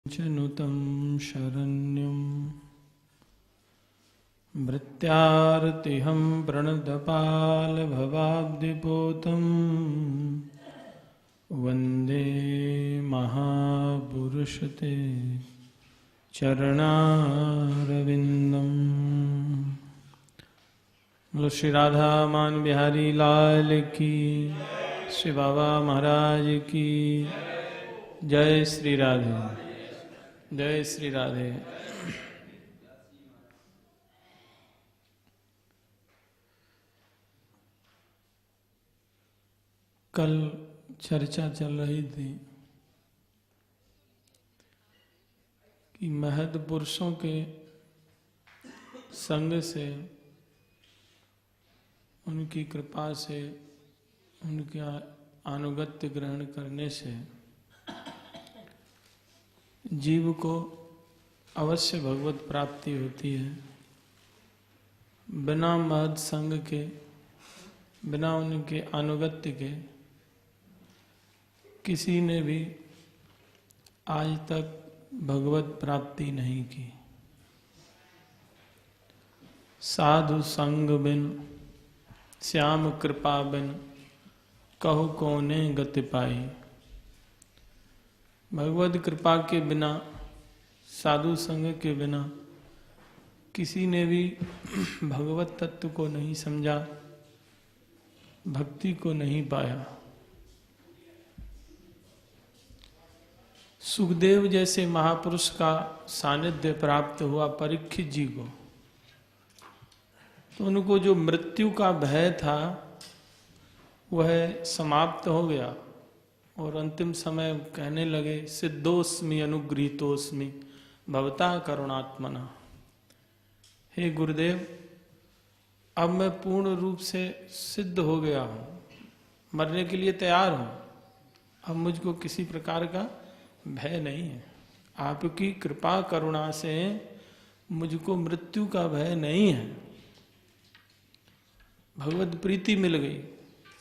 नुतं शरण्यं भृत्यार्तिहं प्रणतपालभवाब्धिपोतं वन्दे महापुरुषते चरणारविन्दम्। बोलो श्री राधा मान बिहारी लाल की, श्री बाबा महाराज की जय। श्री राधे, जय श्री राधे। कल चर्चा चल रही थी कि महद पुरुषों के संग से, उनकी कृपा से, उनका अनुगत्य ग्रहण करने से जीव को अवश्य भगवत प्राप्ति होती है। बिना महद संग के, बिना उनके अनुगत्य के किसी ने भी आज तक भगवत प्राप्ति नहीं की। साधु संग बिन श्याम कृपा बिन कहु कोने गति पाई। भगवत कृपा के बिना, साधु संग के बिना किसी ने भी भगवत तत्व को नहीं समझा, भक्ति को नहीं पाया। सुखदेव जैसे महापुरुष का सानिध्य प्राप्त हुआ परीक्षित जी को, तो उनको जो मृत्यु का भय था वह समाप्त हो गया और अंतिम समय कहने लगे, सिद्धोस्मि अनुगृहीतोस्मि भवता करुणात्मना। हे गुरुदेव, अब मैं पूर्ण रूप से सिद्ध हो गया हूँ, मरने के लिए तैयार हूँ। अब मुझको किसी प्रकार का भय नहीं है। आपकी कृपा करुणा से मुझको मृत्यु का भय नहीं है। भगवत प्रीति मिल गई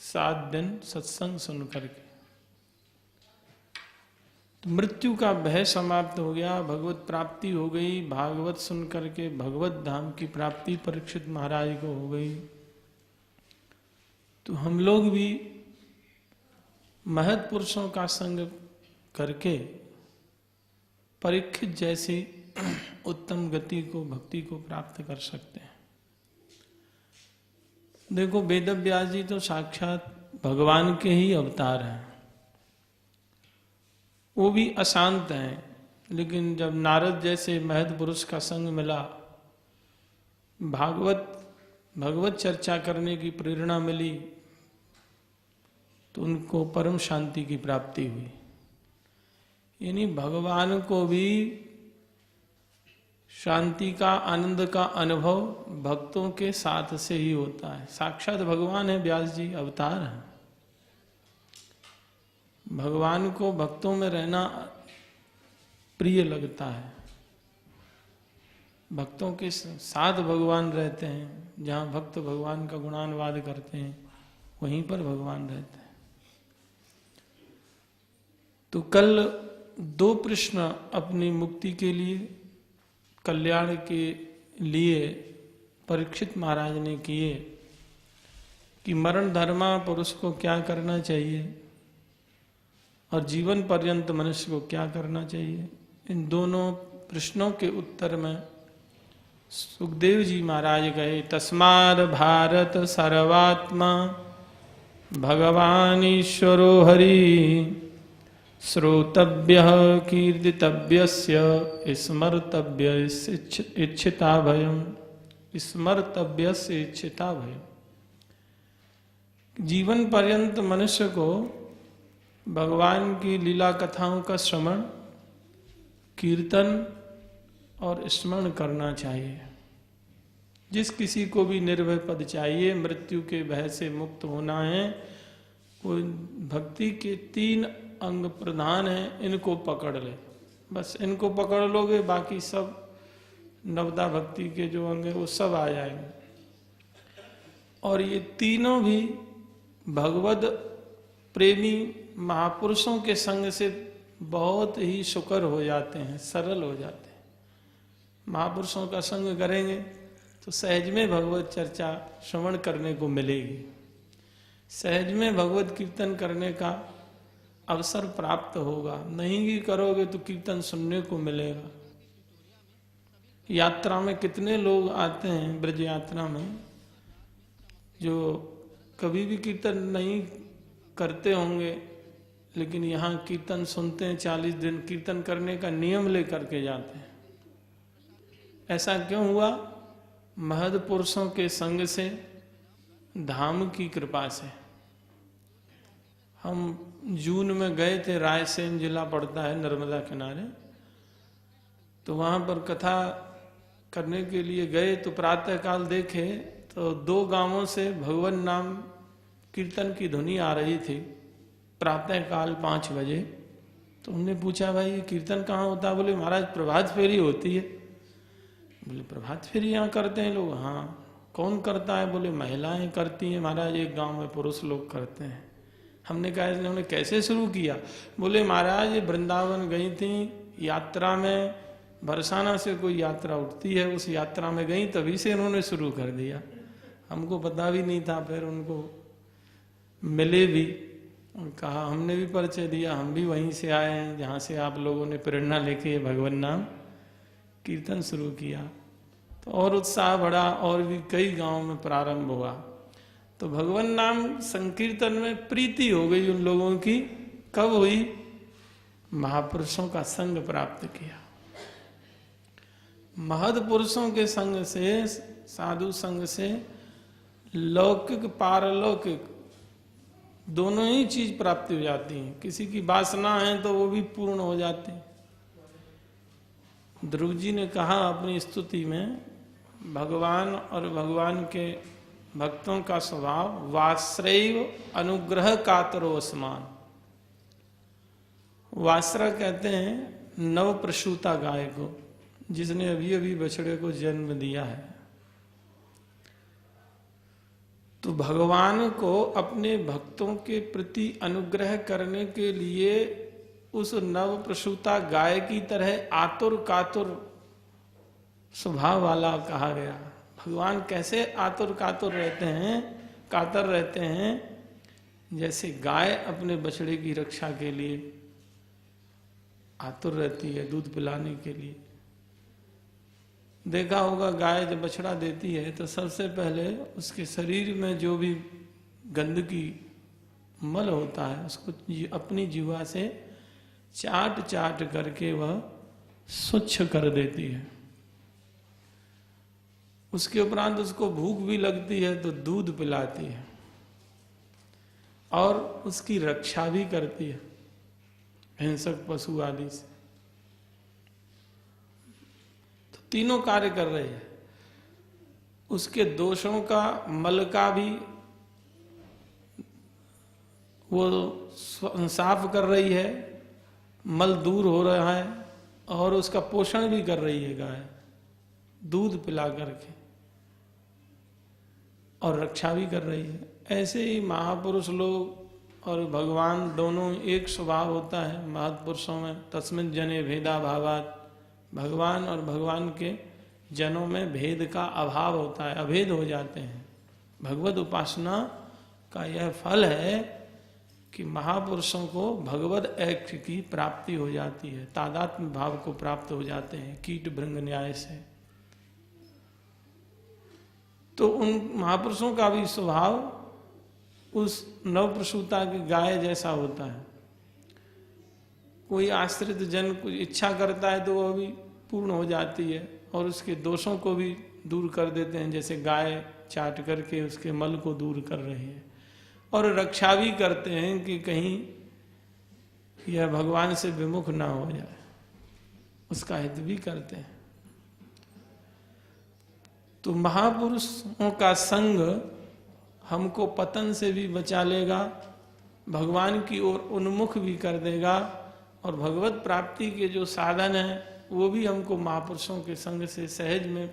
7 दिन सत्संग सुन करके, तो मृत्यु का भय समाप्त हो गया, भगवत प्राप्ति हो गई। भागवत सुन करके भगवत धाम की प्राप्ति परीक्षित महाराज को हो गई। तो हम लोग भी महत् पुरुषों का संग करके परीक्षित जैसी उत्तम गति को, भक्ति को प्राप्त कर सकते हैं। देखो, वेदव्यास जी तो साक्षात भगवान के ही अवतार हैं। वो भी अशांत हैं, लेकिन जब नारद जैसे महत् पुरुष का संग मिला, भगवत चर्चा करने की प्रेरणा मिली, तो उनको परम शांति की प्राप्ति हुई। यानी भगवान को भी शांति का, आनंद का अनुभव भक्तों के साथ से ही होता है। साक्षात भगवान है, व्यास जी अवतार हैं। भगवान को भक्तों में रहना प्रिय लगता है। भक्तों के साथ भगवान रहते हैं। जहाँ भक्त भगवान का गुणानुवाद करते हैं, वहीं पर भगवान रहते हैं। तो कल 2 प्रश्न अपनी मुक्ति के लिए, कल्याण के लिए परीक्षित महाराज ने किए कि मरण धर्मा पुरुष को क्या करना चाहिए और जीवन पर्यंत मनुष्य को क्या करना चाहिए। इन दोनों प्रश्नों के उत्तर में सुखदेव जी महाराज कहे, तस्माद् भारत सर्वात्मा भगवान ईश्वरो हरि श्रोतव्यः कीर्तितव्यस्य स्मर्तव्य इच्छिता भयम्। स्मर्तव्यस्य इच्छिता भयम्। जीवन पर्यंत मनुष्य को भगवान की लीला कथाओं का श्रवण, कीर्तन और स्मरण करना चाहिए। जिस किसी को भी निर्भय पद चाहिए, मृत्यु के भय से मुक्त होना है, कोई भक्ति के 3 अंग प्रधान हैं, इनको पकड़ ले। बस इनको पकड़ लोगे, बाकी सब नवदा भक्ति के जो अंग है वो सब आ जाएंगे। और ये तीनों भी भगवत प्रेमी महापुरुषों के संग से बहुत ही शुकर हो जाते हैं, सरल हो जाते हैं। महापुरुषों का संग करेंगे तो सहज में भगवत चर्चा श्रवण करने को मिलेगी, सहज में भगवत कीर्तन करने का अवसर प्राप्त होगा। नहीं भी करोगे तो कीर्तन सुनने को मिलेगा। यात्रा में कितने लोग आते हैं, ब्रज यात्रा में, जो कभी भी कीर्तन नहीं करते होंगे, लेकिन यहाँ कीर्तन सुनते हैं। 40 दिन कीर्तन करने का नियम लेकर के जाते हैं। ऐसा क्यों हुआ? महद पुरुषों के संग से, धाम की कृपा से। हम जून में गए थे, रायसेन जिला पड़ता है नर्मदा किनारे, तो वहां पर कथा करने के लिए गए तो प्रातः काल देखे तो 2 गांवों से भगवान नाम कीर्तन की ध्वनि आ रही थी प्रातः काल 5 बजे। तो उन्होंने पूछा, भाई ये कीर्तन कहाँ होता है? बोले महाराज प्रभात फेरी होती है। बोले प्रभात फेरी यहाँ करते हैं लोग? हाँ। कौन करता है? बोले महिलाएं करती हैं महाराज, एक गांव में पुरुष लोग करते हैं। हमने कहा इन्होंने कैसे शुरू किया? बोले महाराज ये वृंदावन गई थी यात्रा में, बरसाना से कोई यात्रा उठती है, उस यात्रा में गई, तभी से इन्होंने शुरू कर दिया। हमको पता भी नहीं था, फिर उनको मिले भी और कहा, हमने भी परिचय दिया, हम भी वहीं से आए हैं जहाँ से आप लोगों ने प्रेरणा लेके भगवान नाम कीर्तन शुरू किया। तो और उत्साह बढ़ा और भी कई गांवों में प्रारंभ हुआ। तो भगवान नाम संकीर्तन में प्रीति हो गई उन लोगों की। कब हुई? महापुरुषों का संग प्राप्त किया। महद पुरुषों के संग से, साधु संग से लौकिक पारलौकिक दोनों ही चीज प्राप्ति हो जाती है। किसी की वासना है तो वो भी पूर्ण हो जाती है। ध्रुव जी ने कहा अपनी स्तुति में, भगवान और भगवान के भक्तों का स्वभाव वाश्रैव अनुग्रह कातरो समान। वासरा कहते हैं नव प्रसूता गाय को, जिसने अभी अभी बछड़े को जन्म दिया है। तो भगवान को अपने भक्तों के प्रति अनुग्रह करने के लिए उस नव प्रसूता गाय की तरह आतुर कातुर स्वभाव वाला कहा गया। भगवान कैसे आतुर कातुर रहते हैं, कातर रहते हैं? जैसे गाय अपने बछड़े की रक्षा के लिए आतुर रहती है, दूध पिलाने के लिए। देखा होगा गाय जब बछड़ा देती है तो सबसे पहले उसके शरीर में जो भी गंदगी मल होता है उसको अपनी जीवा से चाट चाट करके वह स्वच्छ कर देती है। उसके उपरांत उसको भूख भी लगती है तो दूध पिलाती है और उसकी रक्षा भी करती है हिंसक पशु आदि से। तो तीनों कार्य कर रही है। उसके दोषों का, मल का भी वो साफ कर रही है, मल दूर हो रहा है, और उसका पोषण भी कर रही है गाय दूध पिला करके, और रक्षा भी कर रही है। ऐसे ही महापुरुष लोग और भगवान दोनों एक स्वभाव होता है महापुरुषों में। तस्मिन् जने भेदा भावात्, भगवान और भगवान के जनों में भेद का अभाव होता है, अभेद हो जाते हैं। भगवत उपासना का यह फल है कि महापुरुषों को भगवत ऐक्य की प्राप्ति हो जाती है, तादात्म्य भाव को प्राप्त हो जाते हैं कीट भृंग न्याय से। तो उन महापुरुषों का भी स्वभाव उस नवप्रसूता की गाय जैसा होता है। कोई आश्रित जन कुछ इच्छा करता है तो वह भी पूर्ण हो जाती है और उसके दोषों को भी दूर कर देते हैं, जैसे गाय चाट करके उसके मल को दूर कर रही है। और रक्षा भी करते हैं कि कहीं यह भगवान से विमुख ना हो जाए, उसका हित भी करते हैं। तो महापुरुषों का संग हमको पतन से भी बचा लेगा, भगवान की ओर उन्मुख भी कर देगा, और भगवत प्राप्ति के जो साधन हैं वो भी हमको महापुरुषों के संग से सहज में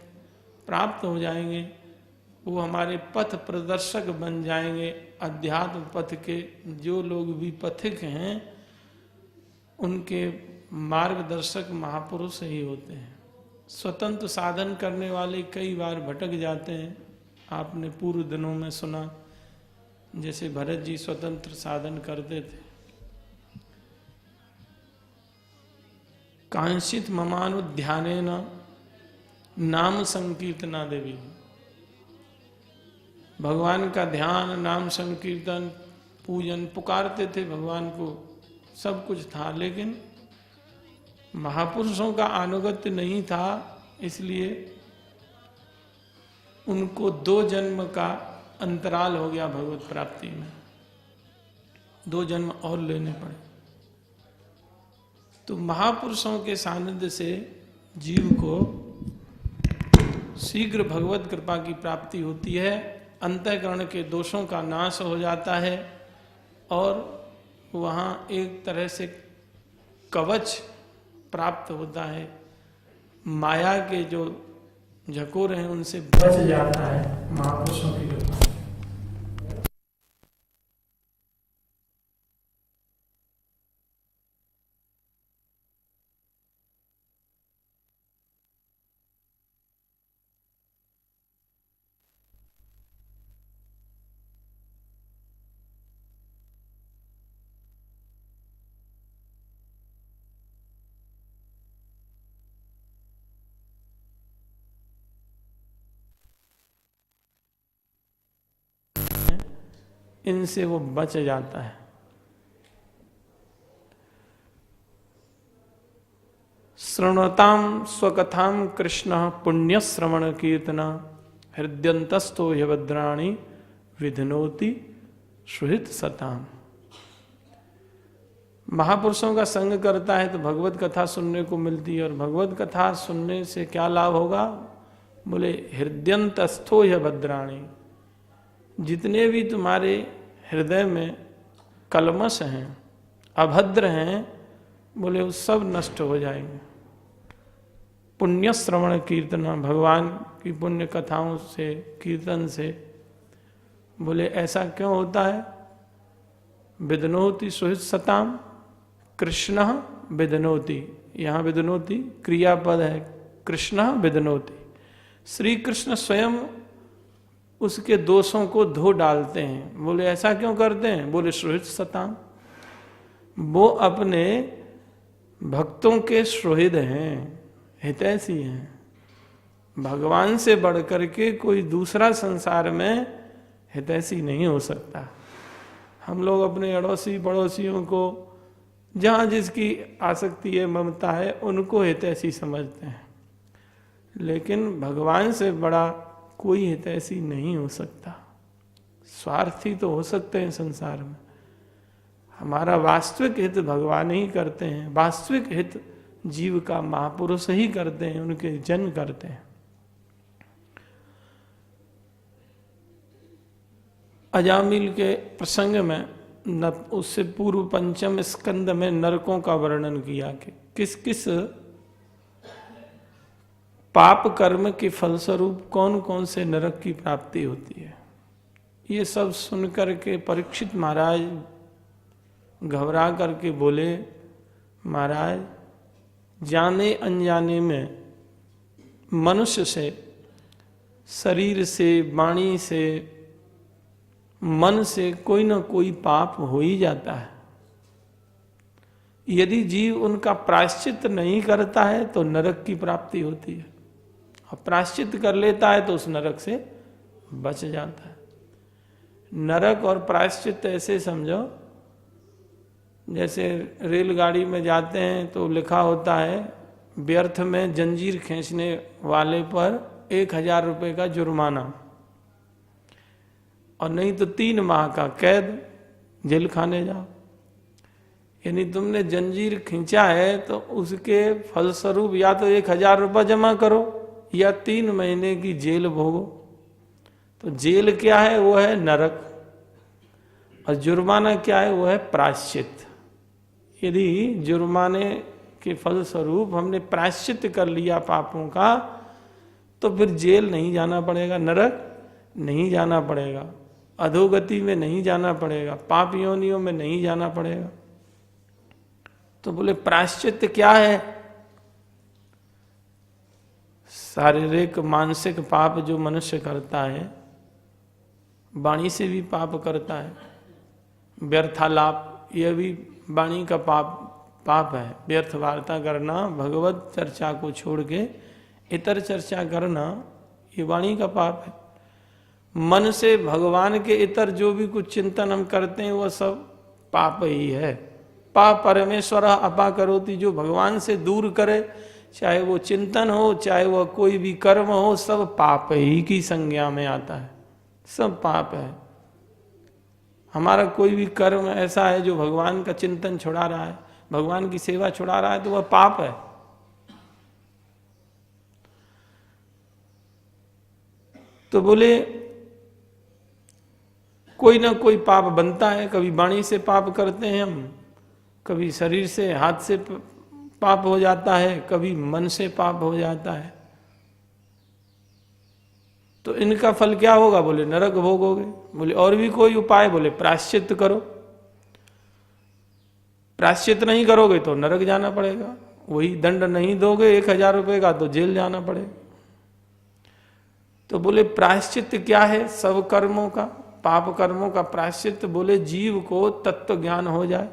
प्राप्त हो जाएंगे। वो हमारे पथ प्रदर्शक बन जाएंगे। अध्यात्म पथ के जो लोग भी पथिक हैं उनके मार्गदर्शक महापुरुष ही होते हैं। स्वतंत्र साधन करने वाले कई बार भटक जाते हैं। आपने पूर्व दिनों में सुना, जैसे भरत जी स्वतंत्र साधन करते थे। कांशित ममानुध्यानेन नाम संकीर्तना देवी, भगवान का ध्यान, नाम संकीर्तन, पूजन, पुकारते थे भगवान को, सब कुछ था, लेकिन महापुरुषों का अनुगत्य नहीं था, इसलिए उनको 2 जन्म का अंतराल हो गया भगवत प्राप्ति में, 2 जन्म और लेने पड़े। तो महापुरुषों के सानिध्य से जीव को शीघ्र भगवत कृपा की प्राप्ति होती है, अंतःकरण के दोषों का नाश हो जाता है और वहाँ एक तरह से कवच प्राप्त होता है, माया के जो झकोर हैं उनसे बच जाता है महापुरुषों की कृपा। इनसे वो बच जाता है। श्रृणताम स्वकथाम कृष्ण पुण्य श्रवण कीर्तना हृदयंतस्थो यभद्राणि विधनोति सुहित सताम। महापुरुषों का संग करता है तो भगवत कथा सुनने को मिलती है, और भगवत कथा सुनने से क्या लाभ होगा? बोले हृदयंतस्थो यभद्राणि, जितने भी तुम्हारे हृदय में कलमश हैं, अभद्र हैं, बोले वो सब नष्ट हो जाएंगे। पुण्य श्रवण कीर्तना, भगवान की पुण्य कथाओं से, कीर्तन से। बोले ऐसा क्यों होता है? विदनोति सुहित सताम, कृष्ण विदनोति, यहाँ विदनोति क्रियापद है, कृष्ण विदनोति। श्री कृष्ण स्वयं उसके दोषों को धो डालते हैं। बोले ऐसा क्यों करते हैं? बोले सुहृद सताम, वो अपने भक्तों के सुहृद हैं, हितैषी हैं। भगवान से बढ़कर के कोई दूसरा संसार में हितैषी नहीं हो सकता। हम लोग अपने अड़ोसी पड़ोसियों को, जहाँ जिसकी आसक्ति है, ममता है, उनको हितैषी समझते हैं, लेकिन भगवान से बड़ा कोई हितैषी नहीं हो सकता। स्वार्थी तो हो सकते हैं संसार में, हमारा वास्तविक हित भगवान ही करते हैं, वास्तविक हित जीव का महापुरुष ही करते हैं, उनके जन करते हैं। अजामिल के प्रसंग में उससे पूर्व 5वें स्कंद में नरकों का वर्णन किया कि किस किस पाप कर्म के फलस्वरूप कौन कौन से नरक की प्राप्ति होती है। ये सब सुनकर के परीक्षित महाराज घबरा करके बोले, महाराज जाने अनजाने में मनुष्य से, शरीर से, वाणी से, मन से कोई ना कोई पाप हो ही जाता है। यदि जीव उनका प्रायश्चित नहीं करता है तो नरक की प्राप्ति होती है, और प्रायश्चित कर लेता है तो उस नरक से बच जाता है। नरक और प्रायश्चित ऐसे समझो, जैसे रेलगाड़ी में जाते हैं तो लिखा होता है व्यर्थ में जंजीर खींचने वाले पर 1000 रुपये का जुर्माना, और नहीं तो 3 माह का कैद, जेल खाने जाओ। यानी तुमने जंजीर खींचा है तो उसके फलस्वरूप या तो 1000 रुपये जमा करो या 3 महीने की जेल भोगो। तो जेल क्या है? वो है नरक, और जुर्माना क्या है? वो है प्रायश्चित। यदि जुर्माने के फलस्वरूप हमने प्रायश्चित कर लिया पापों का, तो फिर जेल नहीं जाना पड़ेगा, नरक नहीं जाना पड़ेगा, अधोगति में नहीं जाना पड़ेगा, पाप योनियों में नहीं जाना पड़ेगा। तो बोले प्रायश्चित क्या है? शारीरिक मानसिक पाप जो मनुष्य करता है, वाणी से भी पाप करता है, व्यर्थालाप यह भी वाणी का पाप है। व्यर्थ वार्ता करना, भगवत चर्चा को छोड़ के इतर चर्चा करना, ये वाणी का पाप है। मन से भगवान के इतर जो भी कुछ चिंतन हम करते हैं वह सब पाप ही है। पाप परमेश्वर अपा करोति, जो भगवान से दूर करे, चाहे वो चिंतन हो चाहे वह कोई भी कर्म हो, सब पाप ही की संज्ञा में आता है, सब पाप है। हमारा कोई भी कर्म ऐसा है जो भगवान का चिंतन छुड़ा रहा है, भगवान की सेवा छुड़ा रहा है, तो वह पाप है। तो बोले कोई ना कोई पाप बनता है। कभी वाणी से पाप करते हैं हम, कभी शरीर से हाथ से पाप हो जाता है, कभी मन से पाप हो जाता है। तो इनका फल क्या होगा? बोले नरक भोगोगे। बोले और भी कोई उपाय? बोले प्रायश्चित करो। प्रायश्चित नहीं करोगे तो नरक जाना पड़ेगा, वही दंड नहीं दोगे 1000 रुपए का तो जेल जाना पड़ेगा। तो बोले प्रायश्चित क्या है सब कर्मों का, पाप कर्मों का प्रायश्चित? बोले जीव को तत्व ज्ञान हो जाए।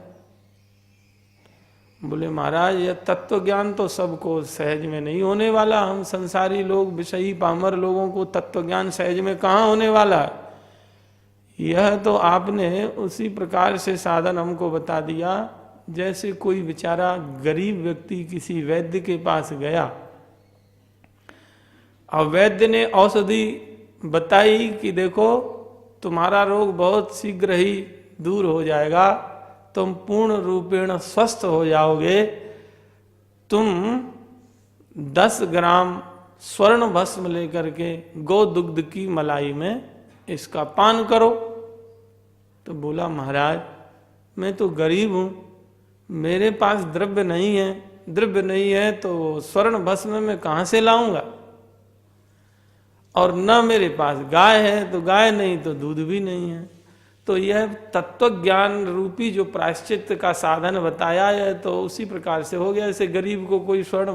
बोले महाराज यह तत्व ज्ञान तो सबको सहज में नहीं होने वाला। हम संसारी लोग, विषयी पामर लोगों को तत्व ज्ञान सहज में कहाँ होने वाला है? यह तो आपने उसी प्रकार से साधन हमको बता दिया जैसे कोई बेचारा गरीब व्यक्ति किसी वैद्य के पास गया और वैद्य ने औषधि बताई कि देखो तुम्हारा रोग बहुत शीघ्र ही दूर हो जाएगा, तुम पूर्ण रूपेण स्वस्थ हो जाओगे, तुम 10 ग्राम स्वर्ण भस्म लेकर के गौ दुग्ध की मलाई में इसका पान करो। तो बोला महाराज मैं तो गरीब हूं, मेरे पास द्रव्य नहीं है, द्रव्य नहीं है तो स्वर्ण भस्म में कहां से लाऊंगा, और न मेरे पास गाय है, तो गाय नहीं तो दूध भी नहीं है। तो यह तत्व ज्ञान रूपी जो प्रायश्चित का साधन बताया है तो उसी प्रकार से हो गया। जैसे गरीब को कोई स्वर्ण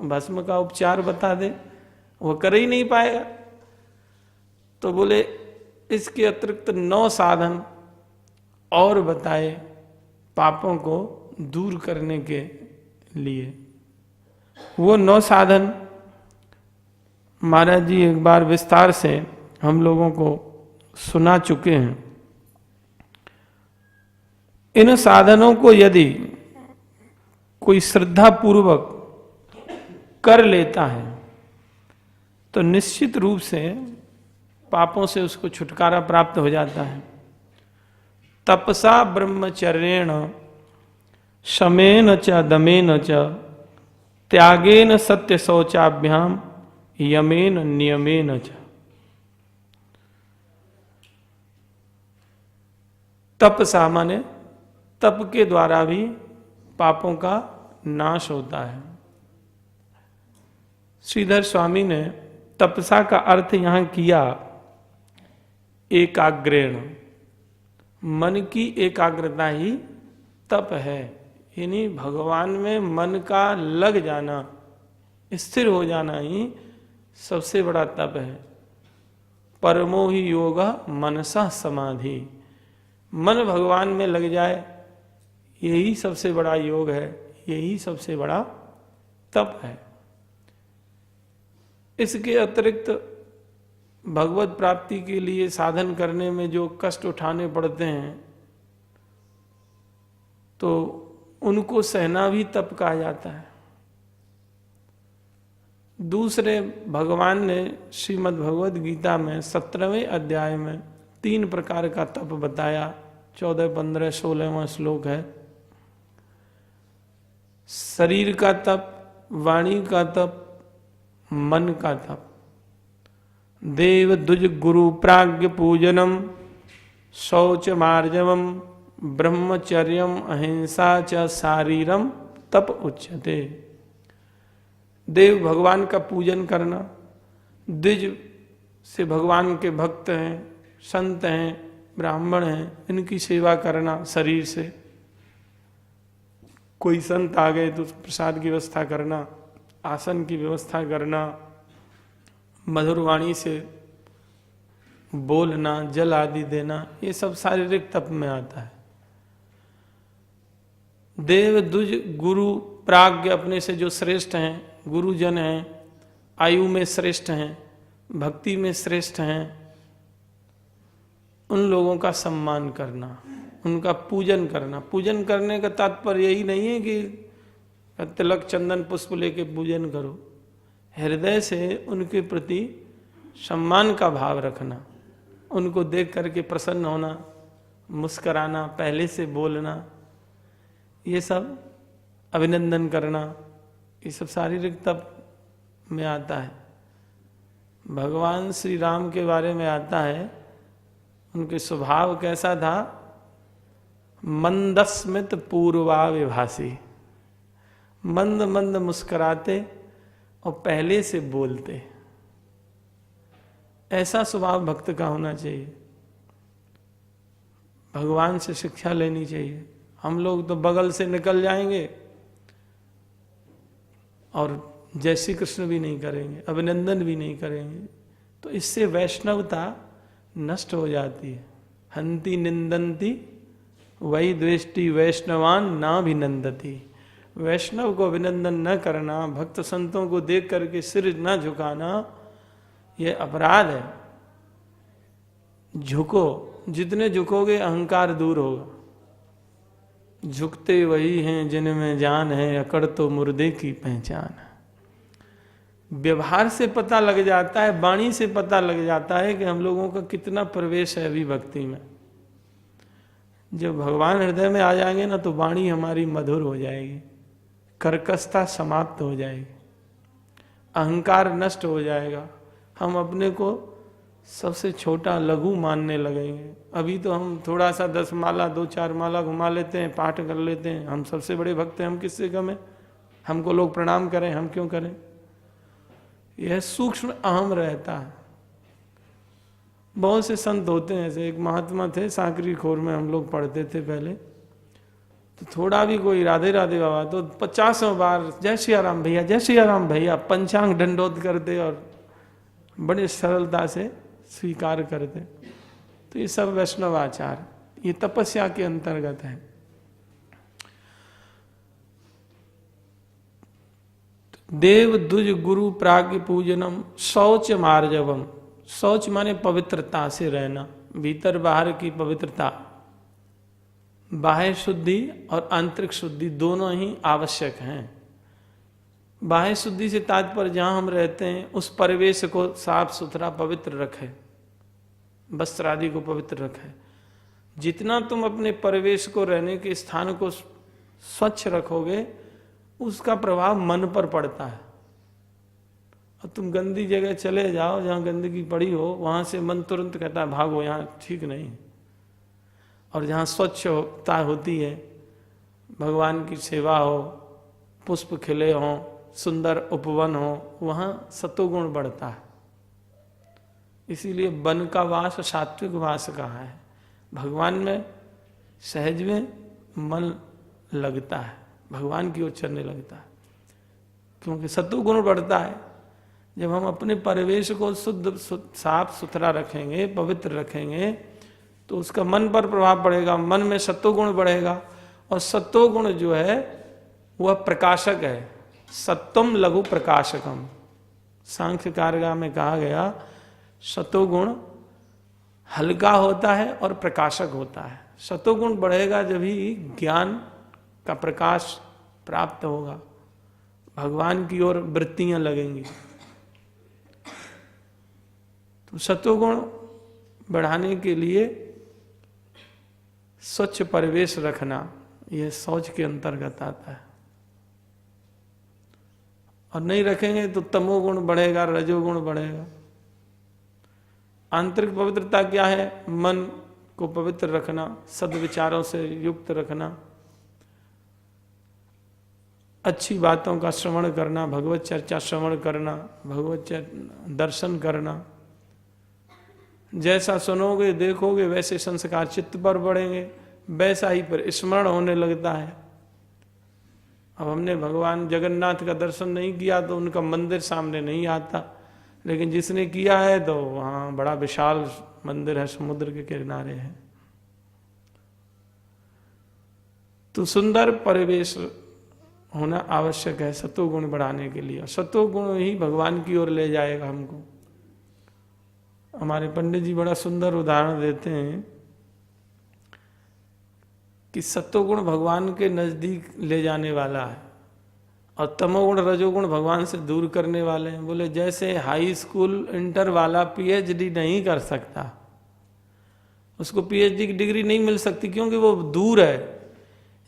भस्म का उपचार बता दे, वो कर ही नहीं पाएगा। तो बोले इसके अतिरिक्त 9 साधन और बताए पापों को दूर करने के लिए। वो 9 साधन महाराज जी एक बार विस्तार से हम लोगों को सुना चुके हैं। इन साधनों को यदि कोई श्रद्धा पूर्वक कर लेता है तो निश्चित रूप से पापों से उसको छुटकारा प्राप्त हो जाता है। तपसा ब्रह्मचर्येण शमेन च दमेन च त्यागेन सत्य शौचाभ्याम यमेन नियमेन च। तप सामान्य तप के द्वारा भी पापों का नाश होता है। श्रीधर स्वामी ने तपसा का अर्थ यहां किया एकाग्रेण, मन की एकाग्रता ही तप है। यानी भगवान में मन का लग जाना, स्थिर हो जाना ही सबसे बड़ा तप है। परमो ही योग मनसा समाधि, मन भगवान में लग जाए यही सबसे बड़ा योग है, यही सबसे बड़ा तप है। इसके अतिरिक्त भगवत प्राप्ति के लिए साधन करने में जो कष्ट उठाने पड़ते हैं तो उनको सहना भी तप कहा जाता है। दूसरे भगवान ने श्रीमद् भगवद गीता में 17वें अध्याय में 3 प्रकार का तप बताया। 14, 15, 16वां श्लोक है। शरीर का तप, वाणी का तप, मन का तप। देव द्विज गुरु प्राज्ञ पूजनम शौच मार्जवम ब्रह्मचर्यम अहिंसा च शारीरम तप उच्यते। देव भगवान का पूजन करना, द्विज से भगवान के भक्त हैं, संत हैं, ब्राह्मण हैं, इनकी सेवा करना शरीर से। कोई संत आ गए तो प्रसाद की व्यवस्था करना, आसन की व्यवस्था करना, मधुर वाणी से बोलना, जल आदि देना, ये सब शारीरिक तप में आता है। देव द्विज गुरु प्राज्ञ अपने से जो श्रेष्ठ हैं, गुरुजन हैं, आयु में श्रेष्ठ हैं, भक्ति में श्रेष्ठ हैं, उन लोगों का सम्मान करना, उनका पूजन करना। पूजन करने का तात्पर्य यही नहीं है कि तिलक चंदन पुष्प लेके पूजन करो। हृदय से उनके प्रति सम्मान का भाव रखना, उनको देख करके प्रसन्न होना, मुस्कराना, पहले से बोलना, ये सब अभिनंदन करना, ये सब शारीरिक तप में आता है। भगवान श्री राम के बारे में आता है, उनके स्वभाव कैसा था? मंदस्मित पूर्वा विभासी, मंद मंद मुस्कुराते और पहले से बोलते। ऐसा स्वभाव भक्त का होना चाहिए। भगवान से शिक्षा लेनी चाहिए। हम लोग तो बगल से निकल जाएंगे और जय श्री कृष्ण भी नहीं करेंगे, अभिनंदन भी नहीं करेंगे, तो इससे वैष्णवता नष्ट हो जाती है। हंति निंदंती वही द्वेष्टि वैष्णवान ना अभिनंदती। वैष्णव को अभिनंदन न करना, भक्त संतों को देख करके सिर न झुकाना, यह अपराध है। झुको, जितने झुकोगे अहंकार दूर होगा। झुकते वही हैं जिनमें जान है, अकड़ तो मुर्दे की पहचान है। व्यवहार से पता लग जाता है, वाणी से पता लग जाता है कि हम लोगों का कितना प्रवेश है अभी भक्ति में। जब भगवान हृदय में आ जाएंगे ना तो वाणी हमारी मधुर हो जाएगी, कर्कशता समाप्त हो जाएगी, अहंकार नष्ट हो जाएगा। हम अपने को सबसे छोटा लघु मानने लगेंगे। अभी तो हम थोड़ा सा 10 माला 2-4 माला घुमा लेते हैं, पाठ कर लेते हैं, हम सबसे बड़े भक्त हैं, हम किससे कम है? हमको लोग प्रणाम करें, हम क्यों करें? यह सूक्ष्म अहम रहता है। बहुत से संत होते हैं, ऐसे एक महात्मा थे सांकरी खोर में, हम लोग पढ़ते थे पहले, तो थोड़ा भी कोई राधे राधे बाबा तो 50 बार जय सिया राम भैया, जय सिया राम भैया, पंचांग दंडोत करते और बड़ी सरलता से स्वीकार करते। तो ये सब वैष्णव आचार, ये तपस्या के अंतर्गत है। देव द्विज गुरु प्राज्ञ पूजनम शौच मार्जवम। शौच माने पवित्रता से रहना, भीतर बाहर की पवित्रता। बाह्य शुद्धि और आंतरिक शुद्धि दोनों ही आवश्यक हैं। बाह्य शुद्धि से तात्पर्य जहां हम रहते हैं उस परिवेश को साफ सुथरा पवित्र रखे, वस्त्र आदि को पवित्र रखे। जितना तुम अपने परिवेश को, रहने के स्थान को स्वच्छ रखोगे, उसका प्रभाव मन पर पड़ता है। और तुम गंदी जगह चले जाओ जहां गंदगी पड़ी हो, वहां से मन तुरंत कहता है भागो, यहाँ ठीक नहीं। और जहाँ स्वच्छता होती है, भगवान की सेवा हो, पुष्प खिले हों, सुंदर उपवन हो, वहाँ सतोगुण बढ़ता है। इसीलिए वन का वास सात्विक वास कहा है। भगवान में सहज में मन लगता है, भगवान की ओर चलने लगता है, क्योंकि सतोगुण बढ़ता है। जब हम अपने परिवेश को शुद्ध साफ सुथरा रखेंगे, पवित्र रखेंगे, तो उसका मन पर प्रभाव पड़ेगा, मन में सत्वगुण बढ़ेगा। और सत्वगुण जो है वह प्रकाशक है। सत्वम लघु प्रकाशकम, सांख्य कारगा में कहा गया, सत्वगुण हल्का होता है और प्रकाशक होता है। सत्वगुण बढ़ेगा जब ही ज्ञान का प्रकाश प्राप्त होगा, भगवान की ओर वृत्तियां लगेंगी। तो सत्वगुण बढ़ाने के लिए स्वच्छ परिवेश रखना, यह शौच के अंतर्गत आता है। और नहीं रखेंगे तो तमोगुण बढ़ेगा, रजोगुण बढ़ेगा। आंतरिक पवित्रता क्या है? मन को पवित्र रखना, सद्विचारों से युक्त रखना, अच्छी बातों का श्रवण करना, भगवत चर्चा श्रवण करना, भगवत दर्शन करना। जैसा सुनोगे देखोगे वैसे संस्कार चित्त पर बढ़ेंगे, वैसा ही पर स्मरण होने लगता है। अब हमने भगवान जगन्नाथ का दर्शन नहीं किया तो उनका मंदिर सामने नहीं आता, लेकिन जिसने किया है तो वहाँ बड़ा विशाल मंदिर है, समुद्र के किनारे है। तो सुंदर परिवेश होना आवश्यक है सत्वगुण बढ़ाने के लिए। सत्वगुण ही भगवान की ओर ले जाएगा हमको। हमारे पंडित जी बड़ा सुंदर उदाहरण देते हैं कि सत्वगुण भगवान के नजदीक ले जाने वाला है और तमोगुण रजोगुण भगवान से दूर करने वाले हैं। बोले जैसे हाई स्कूल इंटर वाला पीएचडी नहीं कर सकता, उसको पीएचडी की डिग्री नहीं मिल सकती क्योंकि वो दूर है।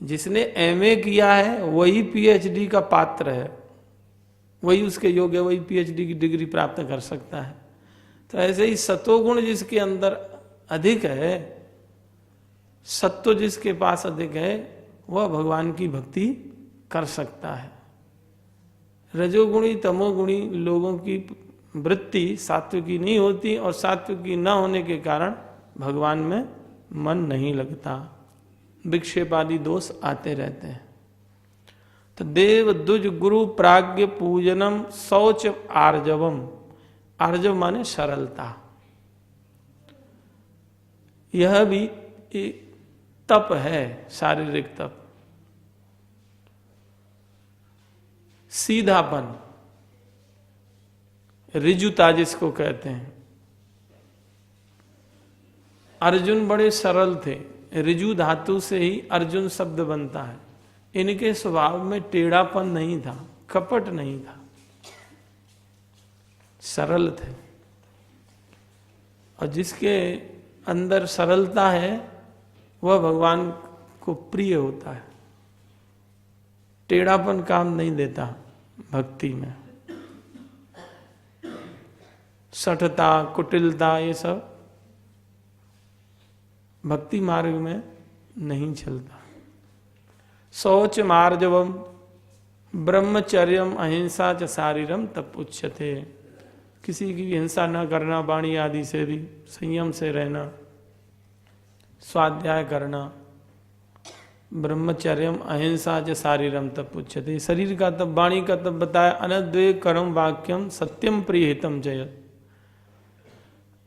जिसने एमए किया है वही पीएचडी का पात्र है, वही उसके योग्य, वही पीएचडी की डिग्री प्राप्त कर सकता है। तो ऐसे ही सत्वगुण जिसके अंदर अधिक है, सत्व जिसके पास अधिक है, वह भगवान की भक्ति कर सकता है। रजोगुणी तमोगुणी लोगों की वृत्ति सात्विकी नहीं होती और सात्विकी न होने के कारण भगवान में मन नहीं लगता, विक्षेप आदि दोष आते रहते हैं। तो देव द्विज गुरु प्राज्ञ पूजनम शौच आर्जवम, आर्जव माने सरलता, यह भी तप है, शारीरिक तप। सीधापन, रिजुता जिसको कहते हैं। अर्जुन बड़े सरल थे, रिजु धातु से ही अर्जुन शब्द बनता है। इनके स्वभाव में टेढ़ापन नहीं था, कपट नहीं था, सरल थे। और जिसके अंदर सरलता है वह भगवान को प्रिय होता है। टेढ़ापन काम नहीं देता भक्ति में। सठता कुटिलता ये सब भक्ति मार्ग में नहीं चलता। शौच मार्जवम ब्रह्मचर्यम अहिंसा च शारीरम तप उच्यते। किसी की भी हिंसा न करना, वाणी आदि से भी संयम से रहना, स्वाध्याय करना, ब्रह्मचर्यम अहिंसा च शारीरम तप उच्यते। शरीर का तप, वाणी का तप बताया। अनद्वेग करम वाक्यम सत्यम प्रिय हितम जयत।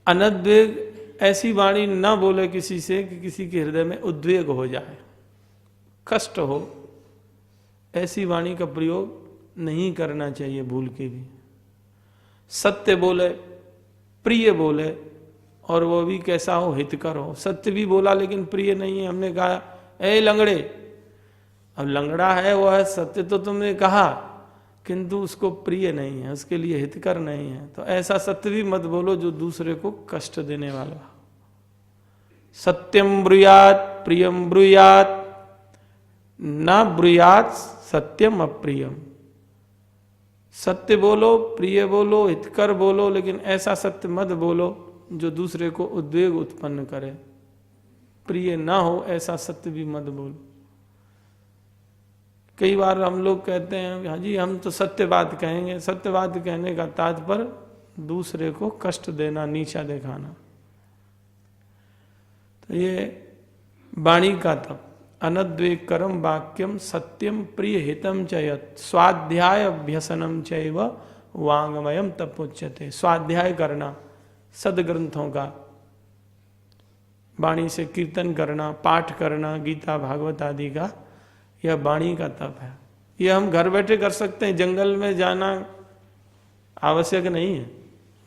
अनद्वेग, ऐसी वाणी न बोले किसी से कि किसी के हृदय में उद्वेग हो जाए, कष्ट हो, ऐसी वाणी का प्रयोग नहीं करना चाहिए भूल के भी। सत्य बोले, प्रिय बोले, और वो भी कैसा हो, हितकर हो। सत्य भी बोला लेकिन प्रिय नहीं है। हमने कहा ए लंगड़े, अब लंगड़ा है वो है, सत्य तो तुमने कहा किंतु उसको प्रिय नहीं है, उसके लिए हितकर नहीं है, तो ऐसा सत्य भी मत बोलो जो दूसरे को कष्ट देने वाला। सत्यम ब्रूयात प्रियम ब्रूयात न ब्रूयात सत्यम अप्रियम। सत्य बोलो, प्रिय बोलो, हितकर बोलो, लेकिन ऐसा सत्य मत बोलो जो दूसरे को उद्वेग उत्पन्न करे। प्रिय ना हो ऐसा सत्य भी मत बोलो। कई बार हम लोग कहते हैं हाँ जी हम तो सत्य बात कहेंगे। सत्य बात कहने का तात्पर्य दूसरे को कष्ट देना, नीचा दिखाना। तो ये वाणी का तप। अनद्वेग करम वाक्यम सत्यम प्रिय हितम चयत स्वाध्याय अभ्यसनम चैव वांगमयम तपोच्यते। स्वाध्याय करना सदग्रंथों का, वाणी से कीर्तन करना, पाठ करना गीता भागवत आदि का, यह वाणी का तप है। यह हम घर बैठे कर सकते हैं, जंगल में जाना आवश्यक नहीं है।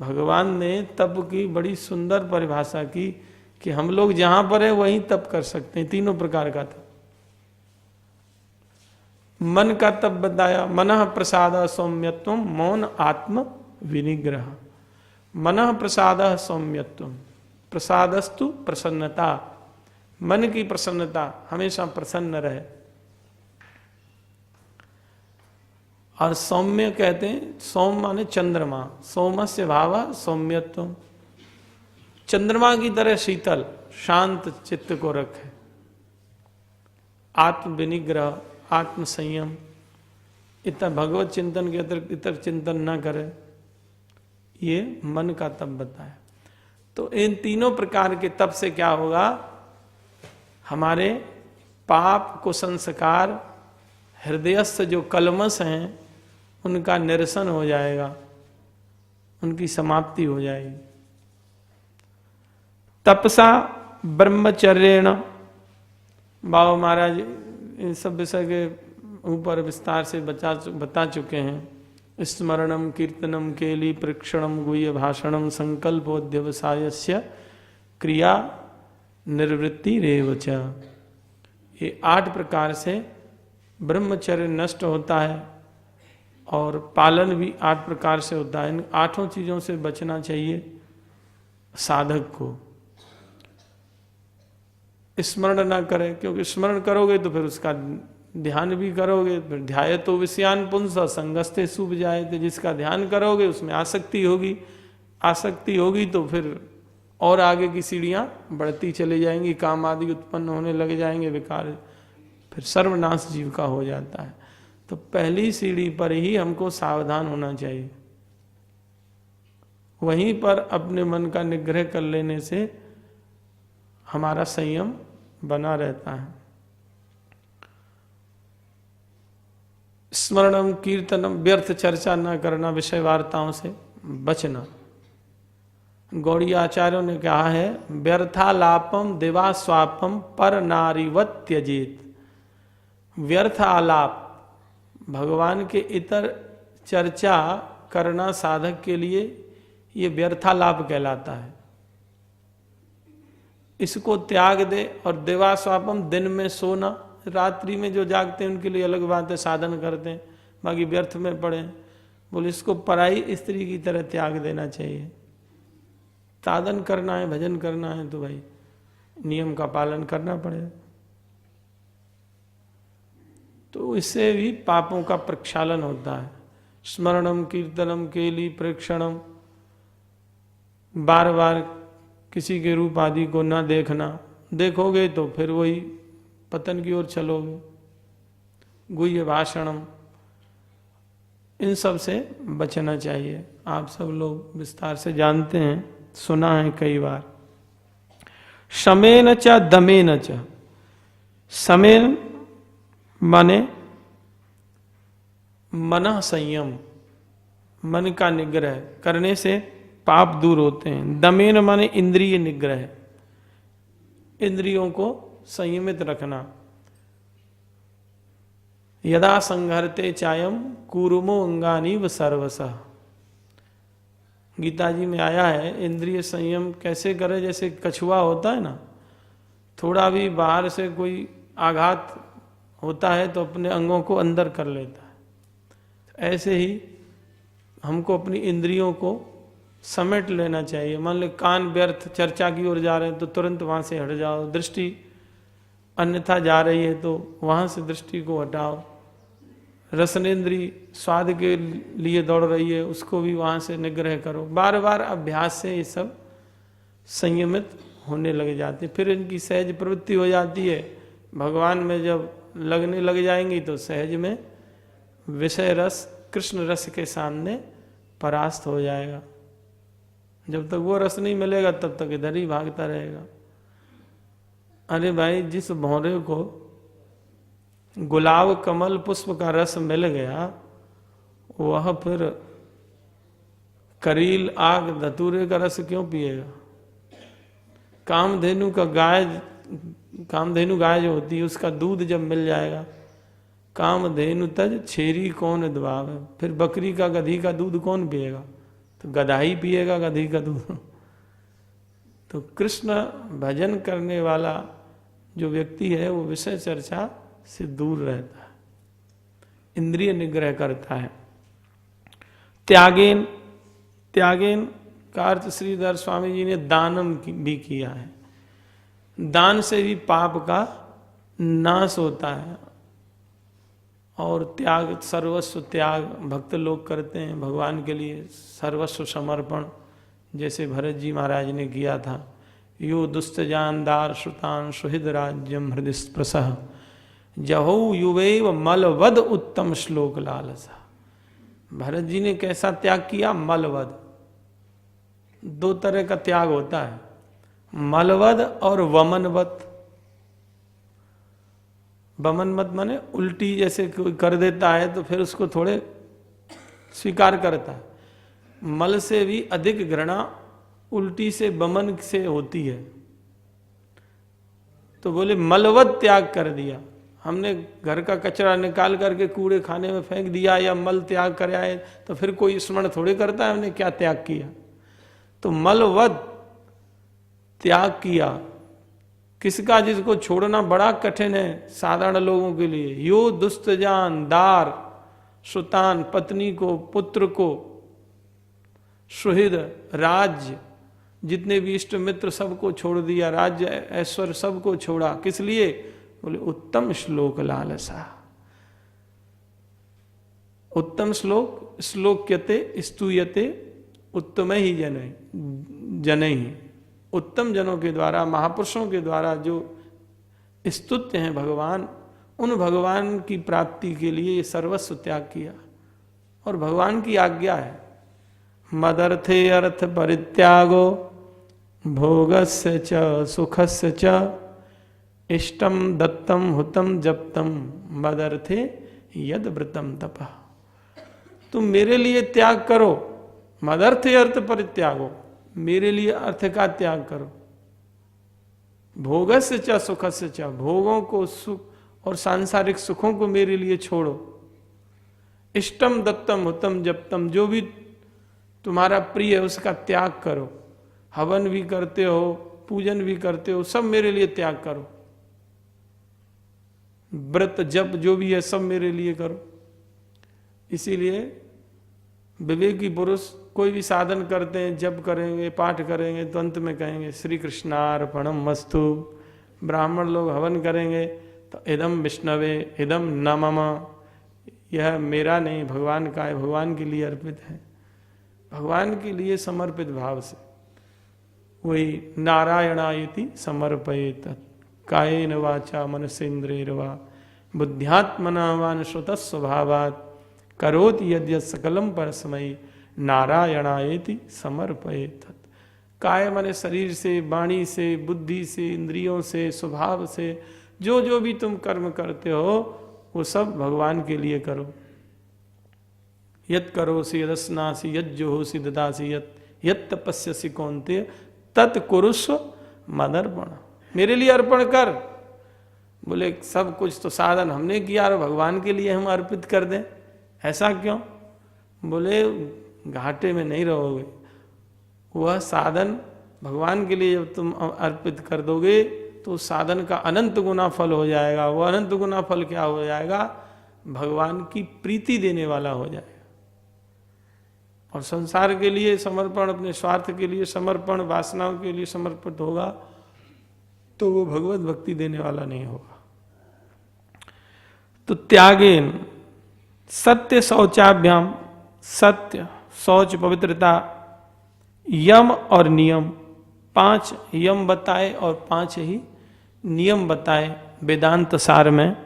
भगवान ने तप की बड़ी सुंदर परिभाषा की कि हम लोग जहां पर है वहीं तप कर सकते हैं। तीनों प्रकार का तप। मन का तप बताया, मनः प्रसाद सौम्यत्व मौन आत्म विनिग्रह। मनः प्रसाद सौम्यत्व, प्रसादस्तु प्रसन्नता, मन की प्रसन्नता, हमेशा प्रसन्न रहे। और सौम्य कहते हैं, सौम माने चंद्रमा, सौमस्य भाव सौम्यत्व, चंद्रमा की तरह शीतल शांत चित्त को रखे। आत्म विनिग्रह, आत्म संयम, इतना भगवत चिंतन के अतिरिक्त इतर चिंतन न करे, ये मन का तप बताया। तो इन तीनों प्रकार के तप से क्या होगा, हमारे पाप को संस्कार हृदयस्थ जो कलमश हैं उनका निरसन हो जाएगा, उनकी समाप्ति हो जाएगी। तपसा ब्रह्मचर्येण, बाबा महाराज इन सब विषय के ऊपर विस्तार से बता चुके हैं। स्मरणम कीर्तनम केली प्रेक्षणम गुह्य भाषणम संकल्पोध्यवसायस्य क्रिया निर्वृत्ति रेवच। ये 8 प्रकार से ब्रह्मचर्य नष्ट होता है और पालन भी 8 प्रकार से होता है। इन 8 चीजों से बचना चाहिए साधक को। स्मरण ना करें, क्योंकि स्मरण करोगे तो फिर उसका ध्यान भी करोगे, फिर ध्याय तो विषयान पुंस संगस्ते शुभ जाए, तो जिसका ध्यान करोगे उसमें आसक्ति होगी, आसक्ति होगी तो फिर और आगे की सीढ़ियां बढ़ती चली जाएंगी, काम आदि उत्पन्न होने लग जाएंगे, विकार, फिर सर्वनाश जीव का हो जाता है। तो पहली सीढ़ी पर ही हमको सावधान होना चाहिए, वहीं पर अपने मन का निग्रह कर लेने से हमारा संयम बना रहता है। स्मरणम कीर्तनम, व्यर्थ चर्चा न करना, विषय वार्ताओं से बचना। गौड़ी आचार्यों ने कहा है, व्यर्थालापम देवास्वापम पर नारीवत त्यजेत। व्यर्थ आलाप, भगवान के इतर चर्चा करना साधक के लिए ये व्यर्थालाप कहलाता है, इसको त्याग दे। और देवास्वापम, दिन में सोना, रात्रि में जो जागते हैं उनके लिए अलग बात है, साधन करते हैं, बाकी व्यर्थ में पड़े। बोले इसको पराई स्त्री की तरह त्याग देना चाहिए। साधन करना है, भजन करना है तो भाई नियम का पालन करना पड़ेगा। तो इससे भी पापों का प्रक्षालन होता है। स्मरणम कीर्तनम केली प्रेक्षणम, बार बार किसी के रूप आदि को ना देखना, देखोगे तो फिर वही पतन की ओर चलोगे। गुह्य भाषणम, इन सब से बचना चाहिए। आप सब लोग विस्तार से जानते हैं, सुना है कई बार। शमेन च दमेन च, शमेन माने मन संयम, मन का निग्रह करने से पाप दूर होते हैं। दमेन माने इंद्रिय निग्रह, इंद्रियों को संयमित रखना। यदा संघरते चायम कूरुमो अंगानी व सर्वसः, गीता जी में आया है इंद्रिय संयम कैसे करे। जैसे कछुआ होता है ना, थोड़ा भी बाहर से कोई आघात होता है तो अपने अंगों को अंदर कर लेता है। ऐसे ही हमको अपनी इंद्रियों को समेट लेना चाहिए। मान लो कान व्यर्थ चर्चा की ओर जा रहे हैं तो तुरंत वहां से हट जाओ। दृष्टि अन्यथा जा रही है तो वहां से दृष्टि को हटाओ। रसनेन्द्रिय स्वाद के लिए दौड़ रही है, उसको भी वहां से निग्रह करो। बार बार अभ्यास से ये सब संयमित होने लग जाते, फिर इनकी सहज प्रवृत्ति हो जाती है। भगवान में जब लगने लग जाएंगी तो सहज में विषय रस कृष्ण रस के सामने परास्त हो जाएगा। जब तक वो रस नहीं मिलेगा तब तक इधर ही भागता रहेगा। अरे भाई, जिस भौरे को गुलाब कमल पुष्प का रस मिल गया, वह फिर करील आग धतूरे का रस क्यों पिएगा? कामधेनु गाय जो होती है उसका दूध जब मिल जाएगा, कामधेनु तज छेरी कौन दबाव है, फिर बकरी का गधी का दूध कौन पिएगा? तो गधा ही पिएगा गधी का दूध। तो कृष्ण भजन करने वाला जो व्यक्ति है वो विषय चर्चा से दूर रहता है, इंद्रिय निग्रह करता है। त्यागेन, त्यागेन का अर्थ श्रीधर स्वामी जी ने दानम भी किया है। दान से भी पाप का नाश होता है। और त्याग, सर्वस्व त्याग भक्त लोग करते हैं भगवान के लिए, सर्वस्व समर्पण, जैसे भरत जी महाराज ने किया था। यो दुस्त जानदार श्रुतान सुहृद राज्यम हृदय स्पृशः जहौ युवेव मलवद उत्तम श्लोक लालसा। भरत जी ने कैसा त्याग किया? मलवद। 2 तरह का त्याग होता है, मलवद और वमनवत। बमन मत माने उल्टी जैसे कोई कर देता है तो फिर उसको थोड़े स्वीकार करता है। मल से भी अधिक घृणा उल्टी से बमन से होती है। तो बोले मलवत त्याग कर दिया, हमने घर का कचरा निकाल करके कूड़े खाने में फेंक दिया या मल त्याग कर आए तो फिर कोई स्मरण थोड़े करता है हमने क्या त्याग किया। तो मलवत त्याग किया किसका, जिसको छोड़ना बड़ा कठिन है साधारण लोगों के लिए। यो दुस्तजान दार सुतान, पत्नी को, पुत्र को, सुहृद, राज्य, जितने भी इष्ट मित्र सबको छोड़ दिया, राज्य ऐश्वर्य सबको छोड़ा। किस लिए? बोले उत्तम श्लोक लालसा। उत्तम श्लोक, श्लोक्यते स्तूयते उत्तम ही जन ही, उत्तम जनों के द्वारा, महापुरुषों के द्वारा जो स्तुत्य हैं भगवान, उन भगवान की प्राप्ति के लिए ये सर्वस्व त्याग किया। और भगवान की आज्ञा है मदर्थे अर्थ परित्यागो भोगस्य च सुखस्य च इष्टम दत्तम हुतम जप्तम मदर्थे यद व्रतम तपः। तुम मेरे लिए त्याग करो, मदर्थे अर्थ परित्यागो, मेरे लिए अर्थ का त्याग करो। भोगस्य च सुखस्य च, भोगों को, सुख और सांसारिक सुखों को मेरे लिए छोड़ो। इष्टम दत्तम हुतम जप्तम, जो भी तुम्हारा प्रिय है उसका त्याग करो। हवन भी करते हो, पूजन भी करते हो, सब मेरे लिए त्याग करो। व्रत जप जो भी है सब मेरे लिए करो। इसीलिए विवेकी पुरुष कोई भी साधन करते हैं, जप करेंगे, पाठ करेंगे तो अंत में कहेंगे श्री कृष्णार्पणम मस्तु। ब्राह्मण लोग हवन करेंगे तो इदम विष्णवे इदम न मम, यह मेरा नहीं भगवान का है, भगवान के लिए अर्पित है, भगवान के लिए समर्पित भाव से। वही नारायणायति समर्पयेत कायेन वाचा मनसेन्द्रियर्वा बुद्ध्यात्मना वानुश्रुत स्वभावात् करोति यद्यत् सकलम परस्मै नारायणायति समर्पयेत। काय माने शरीर से, वाणी से, बुद्धि से, इंद्रियों से, स्वभाव से, जो जो भी तुम कर्म करते हो वो सब भगवान के लिए करो। यत् करोसि यदस्नासि यज्जुहोसि ददासि यत् तपस्यसि कौन्तेय तत् कुरुष्व मदर्पण, मेरे लिए अर्पण कर। बोले सब कुछ तो साधन हमने किया और भगवान के लिए हम अर्पित कर दें, ऐसा क्यों? बोले घाटे में नहीं रहोगे। वह साधन भगवान के लिए जब तुम अर्पित कर दोगे तो साधन का अनंत गुना फल हो जाएगा। वह अनंत गुना फल क्या हो जाएगा? भगवान की प्रीति देने वाला हो जाएगा। और संसार के लिए समर्पण, अपने स्वार्थ के लिए समर्पण, वासनाओं के लिए समर्पित होगा तो वो भगवत भक्ति देने वाला नहीं होगा। तो त्यागेन सत्य शौचाभ्याम, सत्य शौच पवित्रता, यम और नियम, 5 यम बताए और 5 ही नियम बताए वेदांत सार में।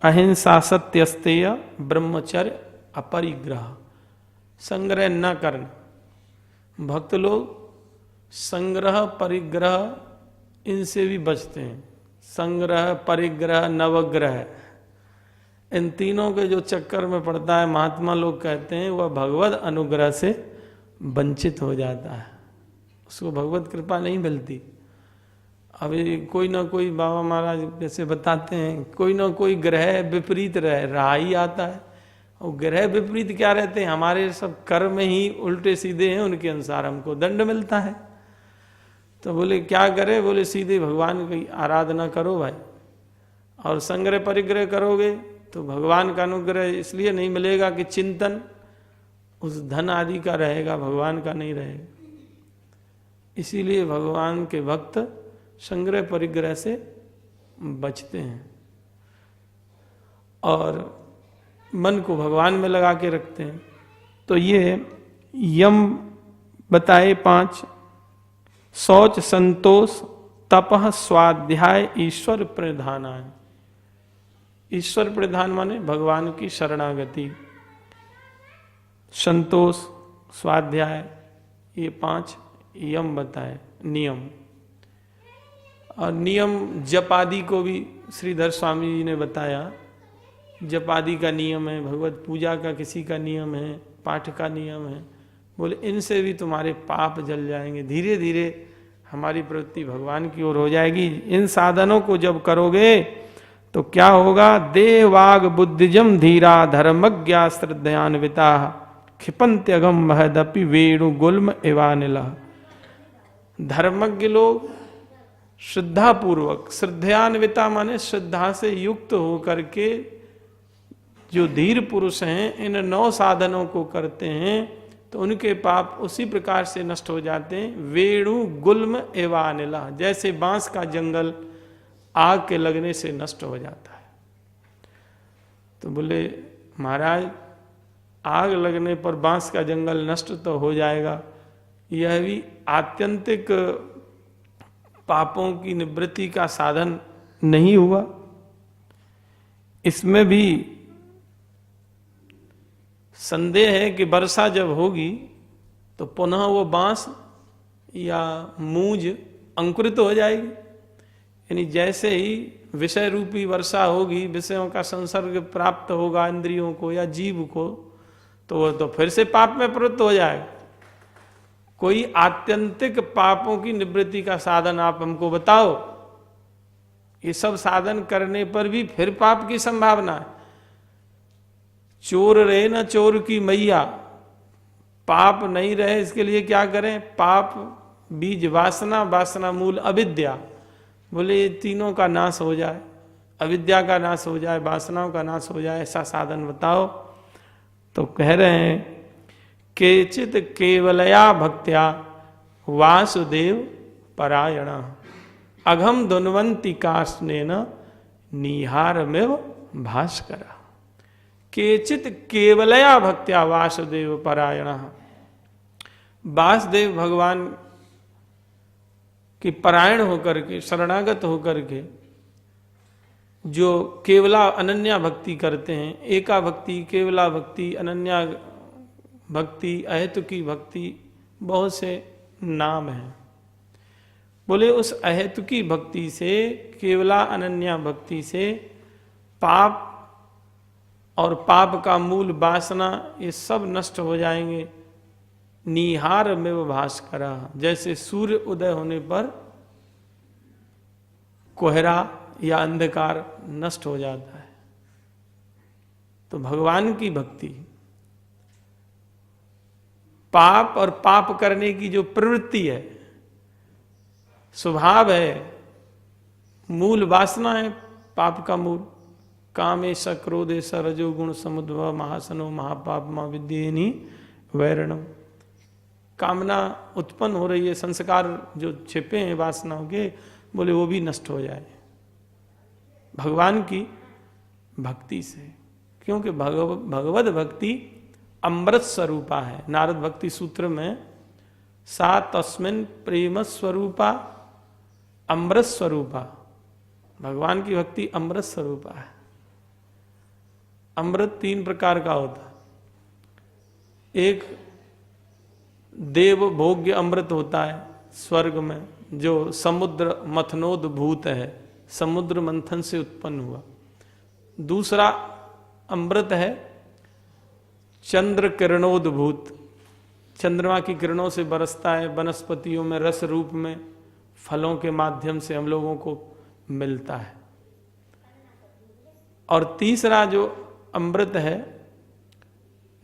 अहिंसा, सत्यस्तेय, ब्रह्मचर्य, अपरिग्रह, संग्रह न करना। भक्त लोग संग्रह परिग्रह इनसे भी बचते हैं। संग्रह, परिग्रह, नवग्रह, इन तीनों के जो चक्कर में पड़ता है महात्मा लोग कहते हैं वह भगवत अनुग्रह से वंचित हो जाता है, उसको भगवत कृपा नहीं मिलती। अभी कोई ना कोई बाबा महाराज जैसे बताते हैं, कोई ना कोई ग्रह विपरीत रहा ही आता है। और ग्रह विपरीत क्या रहते हैं? हमारे सब कर्म ही उल्टे सीधे हैं, उनके अनुसार हमको दंड मिलता है। तो बोले क्या करे? बोले सीधे भगवान की आराधना करो भाई। और संग्रह परिग्रह करोगे तो भगवान का अनुग्रह इसलिए नहीं मिलेगा कि चिंतन उस धन आदि का रहेगा, भगवान का नहीं रहेगा। इसीलिए भगवान के भक्त संग्रह परिग्रह से बचते हैं और मन को भगवान में लगा के रखते हैं। तो ये यम बताए 5, शौच, संतोष, तपः, स्वाध्याय, ईश्वर प्रधानाय। ईश्वर प्रधान माने भगवान की शरणागति, संतोष, स्वाध्याय, ये 5 यम बताए नियम। और नियम जप आदि को भी श्रीधर स्वामी जी ने बताया। जप आदि का नियम है, भगवत पूजा का किसी का नियम है, पाठ का नियम है। बोले इनसे भी तुम्हारे पाप जल जाएंगे, धीरे धीरे हमारी प्रवृत्ति भगवान की ओर हो जाएगी। इन साधनों को जब करोगे तो क्या होगा? देह वाग बुद्धिजम धीरा धर्मज्ञा श्रद्धयान्विता क्षिपंत्यगम महदपि वेणु गुल्म एवानिला। धर्मज्ञ लोग श्रद्धा पूर्वक, श्रद्धयान्विता माने श्रद्धा से युक्त होकर के जो धीर पुरुष हैं, इन 9 साधनों को करते हैं तो उनके पाप उसी प्रकार से नष्ट हो जाते हैं। वेणु गुल्म एवानिला, जैसे बांस का जंगल आग के लगने से नष्ट हो जाता है। तो बोले महाराज आग लगने पर बांस का जंगल नष्ट तो हो जाएगा, यह भी आत्यंतिक पापों की निवृत्ति का साधन नहीं हुआ। इसमें भी संदेह है कि वर्षा जब होगी तो पुनः वो बांस या मूंज अंकुरित हो जाएगी। यानी जैसे ही विषय रूपी वर्षा होगी, विषयों का संसर्ग प्राप्त होगा इंद्रियों को या जीव को, तो वह तो फिर से पाप में प्रवृत्त हो जाएगा। कोई आत्यंतिक पापों की निवृत्ति का साधन आप हमको बताओ। ये सब साधन करने पर भी फिर पाप की संभावना है। चोर रहे ना चोर की मैया, पाप नहीं रहे इसके लिए क्या करें? पाप बीज वासना, वासना मूल अविद्या। बोले ये तीनों का नाश हो जाए, अविद्या का नाश हो जाए, वासनाओं का नाश हो जाए, ऐसा साधन बताओ। तो कह रहे हैं केचित केवलया भक्त्या वासुदेव परायण अघम धुन्वंती काष्णेन निहारमेव भास्कर। केचित केवलया भक्त्या वासुदेव परायण, वासुदेव भगवान कि परायण होकर के, शरणागत होकर के जो केवला अनन्या भक्ति करते हैं, एका भक्ति, केवला भक्ति, अनन्या भक्ति, अहेतुकी भक्ति, बहुत से नाम हैं। बोले उस अहेतुकी भक्ति से, केवला अनन्या भक्ति से पाप और पाप का मूल वासना ये सब नष्ट हो जाएंगे। निहार में वो भास्कर, जैसे सूर्य उदय होने पर कोहरा या अंधकार नष्ट हो जाता है। तो भगवान की भक्ति, पाप और पाप करने की जो प्रवृत्ति है, स्वभाव है, मूल वासना है पाप का मूल। कामेश क्रोधेश रजोगुण समुद्भव महासनो महापाप मा विद्येनि वैरणम। कामना उत्पन्न हो रही है, संस्कार जो छिपे हैं वासनाओं के, बोले वो भी नष्ट हो जाए भगवान की भक्ति से। क्योंकि भगवत भक्ति अमृत स्वरूपा है। नारद भक्ति सूत्र में सा तस्मिन् प्रेम स्वरूपा अमृत स्वरूपा, भगवान की भक्ति अमृत स्वरूपा है। अमृत 3 प्रकार का होता है। एक देव भोग्य अमृत होता है स्वर्ग में, जो समुद्र मथनोद्भूत है, समुद्र मंथन से उत्पन्न हुआ। दूसरा अमृत है चंद्र किरणोद्भूत, चंद्रमा की किरणों से बरसता है, वनस्पतियों में रस रूप में, फलों के माध्यम से हम लोगों को मिलता है। और तीसरा जो अमृत है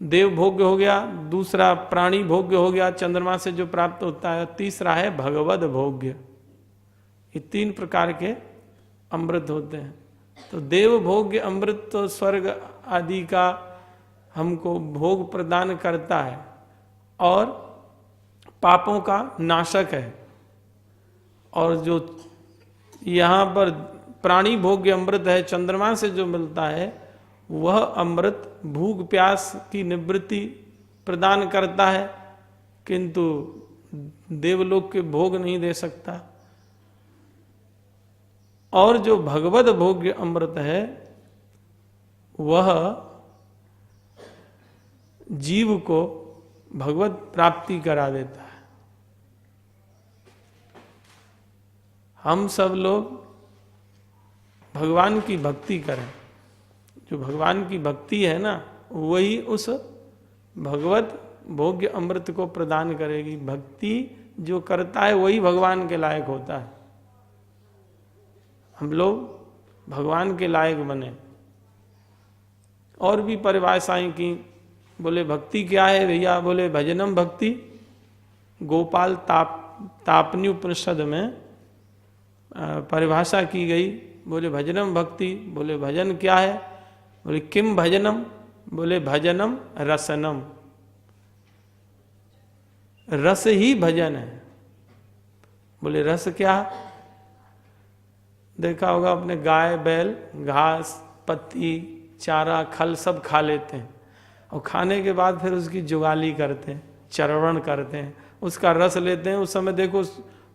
देव भोग्य हो गया, दूसरा प्राणी भोग्य हो गया, चंद्रमा से जो प्राप्त होता है, तीसरा है भगवद भोग्य। ये 3 प्रकार के अमृत होते हैं। तो देव भोग्य अमृत तो स्वर्ग आदि का हमको भोग प्रदान करता है और पापों का नाशक है। और जो यहाँ पर प्राणी भोग्य अमृत है, चंद्रमा से जो मिलता है, वह अमृत भूख प्यास की निवृत्ति प्रदान करता है, किंतु देवलोक के भोग नहीं दे सकता। और जो भगवत भोग्य अमृत है वह जीव को भगवत प्राप्ति करा देता है। हम सब लोग भगवान की भक्ति करें। जो भगवान की भक्ति है ना, वही उस भगवत भोग्य अमृत को प्रदान करेगी। भक्ति जो करता है वही भगवान के लायक होता है। हम लोग भगवान के लायक बने। और भी परिभाषाएं की, बोले भक्ति क्या है भैया, बोले भजनम भक्ति। गोपाल तापनी उपनिषद में परिभाषा की गई, बोले भजनम भक्ति। बोले भजन क्या है, बोले किम भजनम, बोले भजनम रसनम। रस ही भजन है। बोले रस क्या, देखा होगा अपने गाय बैल घास पत्ती चारा खल सब खा लेते हैं, और खाने के बाद फिर उसकी जुगाली करते हैं, चरवण करते हैं, उसका रस लेते हैं। उस समय देखो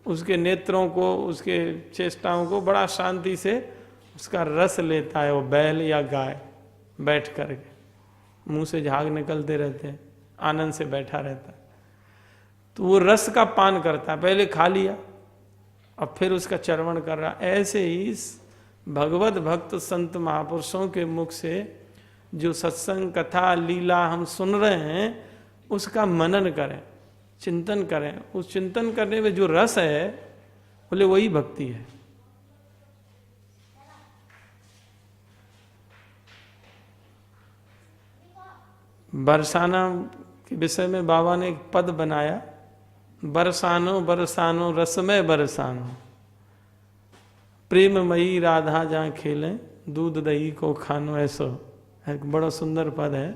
उसके नेत्रों को, उसके चेष्टाओं को बड़ा शांति से उसका रस लेता है वो बैल या गाय, बैठ करके मुंह से झाग निकलते रहते हैं, आनंद से बैठा रहता है। तो वो रस का पान करता है, पहले खा लिया अब फिर उसका चरवण कर रहा। ऐसे ही भगवत भक्त संत महापुरुषों के मुख से जो सत्संग कथा लीला हम सुन रहे हैं, उसका मनन करें, चिंतन करें। उस चिंतन करने में जो रस है, बोले वही भक्ति है। बरसाना के विषय में बाबा ने एक पद बनाया, बरसानो बरसानो रसमय बरसानो, प्रेममयी राधा जहाँ खेले दूध दही को खानो। ऐसो एक बड़ा सुंदर पद है।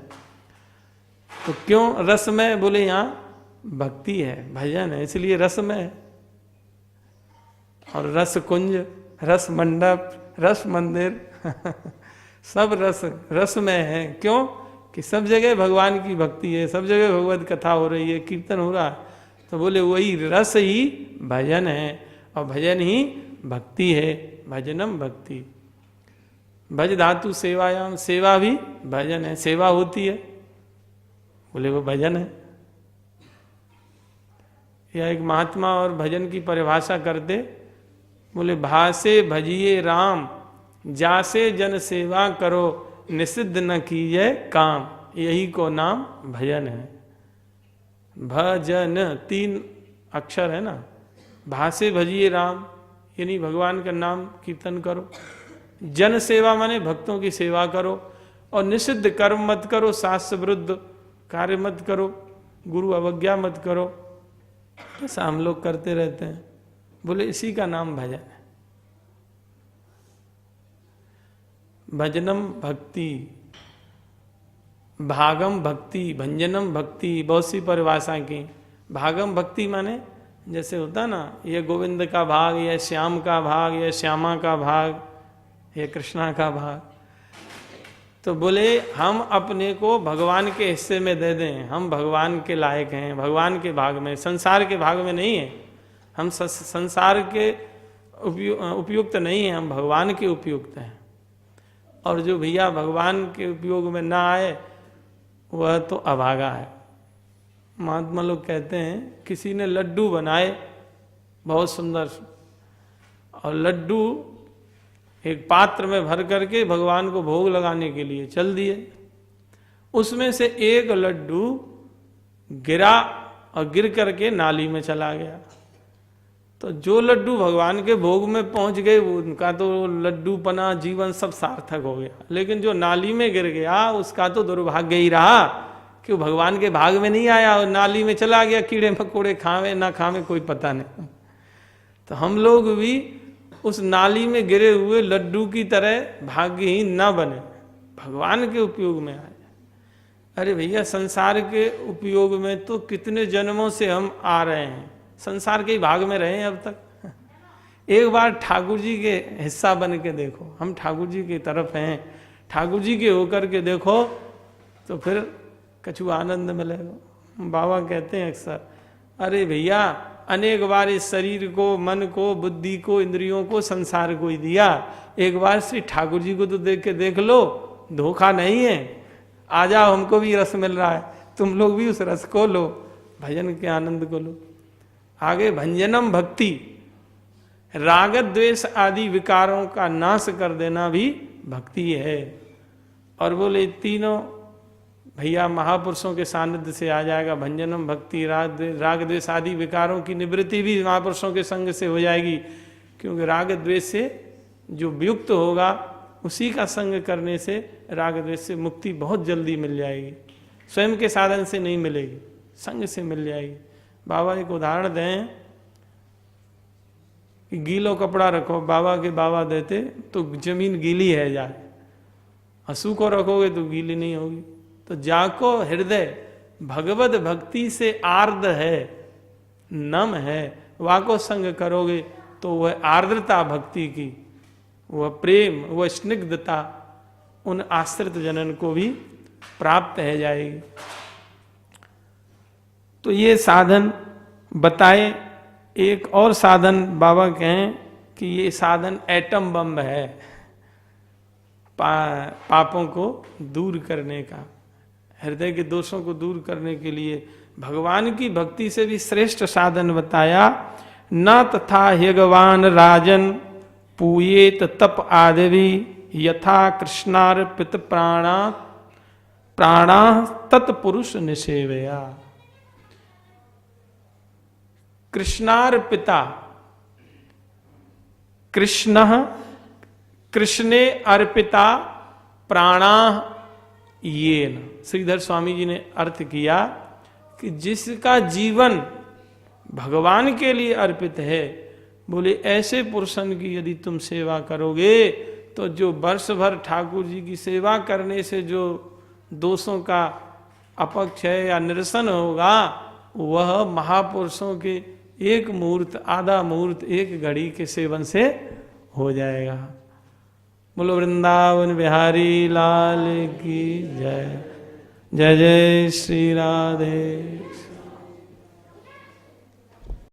तो क्यों रसमय, बोले यहाँ भक्ति है, भजन है, इसलिए रसमय। और रस कुंज, रस मंडप, रस मंदिर सब रसमय है। क्यों कि सब जगह भगवान की भक्ति है, सब जगह भगवत कथा हो रही है, कीर्तन हो रहा है। तो बोले वही रस ही भजन है, और भजन ही भक्ति है। भजनम भक्ति। भज धातु सेवायाम, सेवा भी भजन है, सेवा होती है, बोले वो भजन है। या एक महात्मा और भजन की परिभाषा करते, बोले भासे भजिए राम, जासे जन सेवा करो, निषिद्ध न कीजिए काम, यही को नाम भजन है। भजन 3 अक्षर है ना। भासे भजिए राम यानी भगवान का नाम कीर्तन करो, जन सेवा माने भक्तों की सेवा करो, और निषिद्ध कर्म मत करो, शास्त्र विरुद्ध कार्य मत करो, गुरु अवज्ञा मत करो। ऐसा हम लोग करते रहते हैं, बोले इसी का नाम भजन है। भजनम भक्ति, भागम भक्ति, भंजनम भक्ति, बहुत सी परिभाषा की। भागम भक्ति माने जैसे होता ना, ये गोविंद का भाग, ये श्याम का भाग, ये श्यामा का भाग, ये कृष्णा का भाग। तो बोले हम अपने को भगवान के हिस्से में दे दें, हम भगवान के लायक हैं, भगवान के भाग में, संसार के भाग में नहीं है। हम संसार के उपयुक्त नहीं है, हम भगवान के उपयुक्त हैं। और जो भैया भगवान के उपयोग में ना आए, वह तो अभागा है। महात्मा लोग कहते हैं, किसी ने लड्डू बनाए बहुत सुंदर, और लड्डू एक पात्र में भर करके भगवान को भोग लगाने के लिए चल दिए। उसमें से एक लड्डू गिरा और गिर करके नाली में चला गया। तो जो लड्डू भगवान के भोग में पहुंच गए, उनका तो लड्डू पना जीवन सब सार्थक हो गया। लेकिन जो नाली में गिर गया, उसका तो दुर्भाग्य ही रहा कि वो भगवान के भाग में नहीं आया और नाली में चला गया। कीड़े मकोड़े खावे ना खावे कोई पता नहीं। तो हम लोग भी उस नाली में गिरे हुए लड्डू की तरह भाग्यहीन ना बने, भगवान के उपयोग में आए। अरे भैया संसार के उपयोग में तो कितने जन्मों से हम आ रहे हैं, संसार के ही भाग में रहे हैं अब तक। एक बार ठाकुर जी के हिस्सा बन के देखो, हम ठाकुर जी की तरफ हैं, ठाकुर जी के होकर के देखो, तो फिर कछु आनंद मिलेगा। बाबा कहते हैं अक्सर, अरे भैया अनेक बार इस शरीर को, मन को, बुद्धि को, इंद्रियों को, संसार को ही दिया, एक बार श्री ठाकुर जी को तो देख के देख लो, धोखा नहीं है। आ जाओ, हमको भी रस मिल रहा है, तुम लोग भी उस रस को लो, भजन के आनंद को लो। आगे भंजनम भक्ति, राग द्वेष आदि विकारों का नाश कर देना भी भक्ति है। और बोले तीनों भैया महापुरुषों के सानिध्य से आ जाएगा, भंजनम भक्ति, राग द्वेष आदि विकारों की निवृत्ति भी महापुरुषों के संग से हो जाएगी। क्योंकि राग द्वेष से जो वियुक्त होगा उसी का संग करने से राग द्वेष से मुक्ति बहुत जल्दी मिल जाएगी, स्वयं के साधन से नहीं मिलेगी, संग से मिल जाएगी। बाबा एक उदाहरण दें कि गीलो कपड़ा रखो, बाबा के बाबा देते तो जमीन गीली है जाए, हंसू को रखोगे तो गीली नहीं होगी। तो जाको हृदय भगवत भक्ति से आर्द्र है, नम है, वाको संग करोगे तो वह आर्द्रता भक्ति की, वह प्रेम, वह स्निग्धता उन आश्रित जनन को भी प्राप्त है जाएगी। तो ये साधन बताए। एक और साधन बाबा कहें कि ये साधन एटम बम है पापों को दूर करने का, हृदय के दोषों को दूर करने के लिए भगवान की भक्ति से भी श्रेष्ठ साधन बताया। न तथा ह्यगवान राजन पूयेत तप आदि यथा कृष्णार्पित प्राणा तत्पुरुष निषेवया। कृष्णार्पिता, कृष्णे अर्पिता प्राणा येन। श्रीधर स्वामी जी ने अर्थ किया कि जिसका जीवन भगवान के लिए अर्पित है, बोले ऐसे पुरुषन की यदि तुम सेवा करोगे तो जो वर्ष भर ठाकुर जी की सेवा करने से जो दोषों का अपक्ष है या निरसन होगा, वह महापुरुषों के एक मुहूर्त, आधा मुहूर्त, एक घड़ी के सेवन से हो जाएगा। बोलो वृंदावन बिहारी लाल की जय। जय जय श्री राधे।